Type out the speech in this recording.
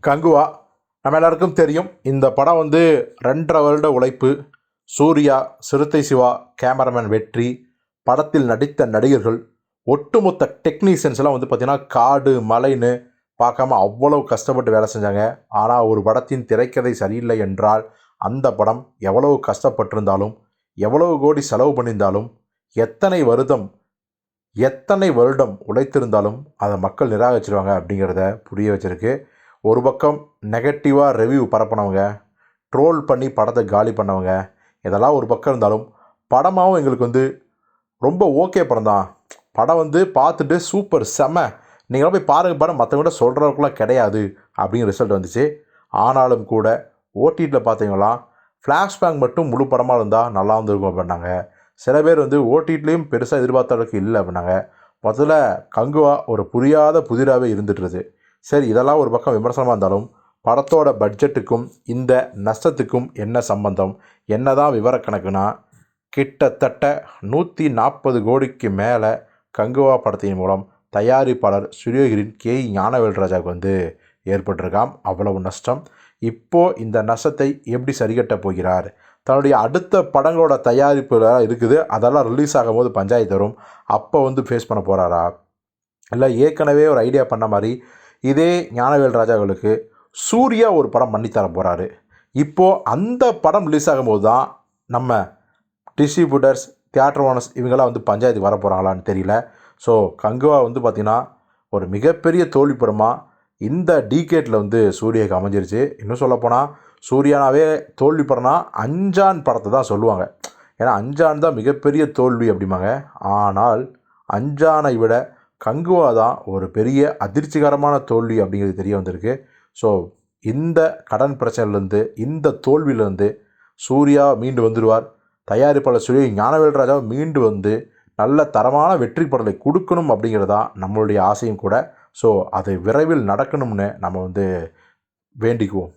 கங்குவா. நம்ம எல்லாருக்கும் தெரியும் இந்த படம் வந்து 2.5 வருட உழைப்பு. சூர்யா, சிறுத்தை சிவா, கேமராமேன் வெற்றி, படத்தில் நடித்த நடிகர்கள், ஒட்டுமொத்த டெக்னீஷியன்ஸ்லாம் வந்து பார்த்தீங்கன்னா காடு மலைன்னு பார்க்காம அவ்வளவு கஷ்டப்பட்டு வேலை செஞ்சாங்க. ஆனால் ஒரு படத்தின் திரைக்கதை சரியில்லை என்றால் அந்த படம் எவ்வளவு கஷ்டப்பட்டிருந்தாலும், எவ்வளவு கோடி செலவு பண்ணியிருந்தாலும், எத்தனை வருடம் எத்தனை வருடம் உழைத்திருந்தாலும் அதை மக்கள் நிராகரிச்சிருவாங்க அப்படிங்கிறத புரிய வச்சிருக்கு. ஒரு பக்கம் நெகட்டிவாக ரிவ்யூ பரப்பினவங்க, ட்ரோல் பண்ணி படத்தை காலி பண்ணவங்க, இதெல்லாம் ஒரு பக்கம் இருந்தாலும் படமாகவும் எங்களுக்கு வந்து ரொம்ப ஓகே படம் தான். படம் வந்து பார்த்துட்டு சூப்பர் செம, நீங்கள் போய் பாருங்கள் படம் மற்றவங்கள்ட்ட சொல்கிற அளவுக்குலாம் கிடையாது அப்படிங்கிற ரிசல்ட் வந்துச்சு. ஆனாலும் கூட ஓடிடியில் பார்த்தீங்களா ஃப்ளாஷ்பேக் மட்டும் முழு படமாக இருந்தால் நல்லா இருந்திருக்கும் அப்படின்னாங்க. சில பேர் வந்து ஓடிடிலையும் பெருசாக எதிர்பார்த்த அளவுக்கு இல்லை அப்படின்னாங்க. முதல்ல கங்குவா ஒரு புரியாத புதிராகவே இருந்துட்டுருது. சரி, இதெல்லாம் ஒரு பக்கம் விமர்சனமாக இருந்தாலும் படத்தோட பட்ஜெட்டுக்கும் இந்த நஷ்டத்துக்கும் என்ன சம்பந்தம், என்ன தான் விவரக்கணக்குனா கிட்டத்தட்ட 140 கோடிக்கு மேலே கங்குவா படத்தின் மூலம் தயாரிப்பாளர் ஸ்டுடியோகிரின் ஞானவேல்ராஜாவுக்கு வந்து ஏற்பட்டிருக்காம். அவ்வளவு நஷ்டம். இப்போது இந்த நஷ்டத்தை எப்படி சரிகட்ட போகிறார்? தன்னுடைய அடுத்த படங்களோட தயாரிப்பு இருக்குது, அதெல்லாம் ரிலீஸ் ஆகும்போது பஞ்சாயத்து வரும், அப்போ வந்து ஃபேஸ் பண்ண போகிறாரா? இல்லை ஏற்கனவே ஒரு ஐடியா பண்ண மாதிரி இதே ஞானவேல்ராஜாவுக்கு சூர்யா ஒரு படம் பண்ணித்தர போகிறாரு. இப்போது அந்த படம் ரிலீஸ் ஆகும்போது தான் நம்ம டிஸ்ட்ரிபியூட்டர்ஸ், தியேட்டர் ஓனர்ஸ் இவங்கெல்லாம் வந்து பஞ்சாயத்துக்கு வர போகிறாங்களான்னு தெரியல. ஸோ கங்குவா வந்து பார்த்திங்கன்னா ஒரு மிகப்பெரிய தோல்வி படமாக இந்த டீகேட்டில் வந்து சூர்யாவுக்கு அமைஞ்சிருச்சு. இன்னும் சொல்லப்போனால் சூர்யானாவே தோல்வி படம்னா அஞ்சான் படத்தை தான் சொல்லுவாங்க. ஏன்னா அஞ்சான் தான் மிகப்பெரிய தோல்வி அப்படிம்பாங்க. ஆனால் அஞ்சானை விட கங்குவா தான் ஒரு பெரிய அதிர்ச்சிகரமான தோல்வி அப்படிங்கிறது தெரிய வந்திருக்கு. ஸோ இந்த கடன் பிரச்சனையிலேருந்து, இந்த தோல்வியிலேருந்து சூர்யா மீண்டு வந்துடுவார். தயாரிப்பாளர் ஸ்டுடியோ ஞானவேல்ராஜா மீண்டு வந்து நல்ல தரமான வெற்றி படத்தை கொடுக்கணும் அப்படிங்கிறது தான் நம்மளுடைய ஆசையும் கூட. ஸோ அது விரைவில் நடக்கணும்னு நம்ம வந்து வேண்டிக்குவோம்.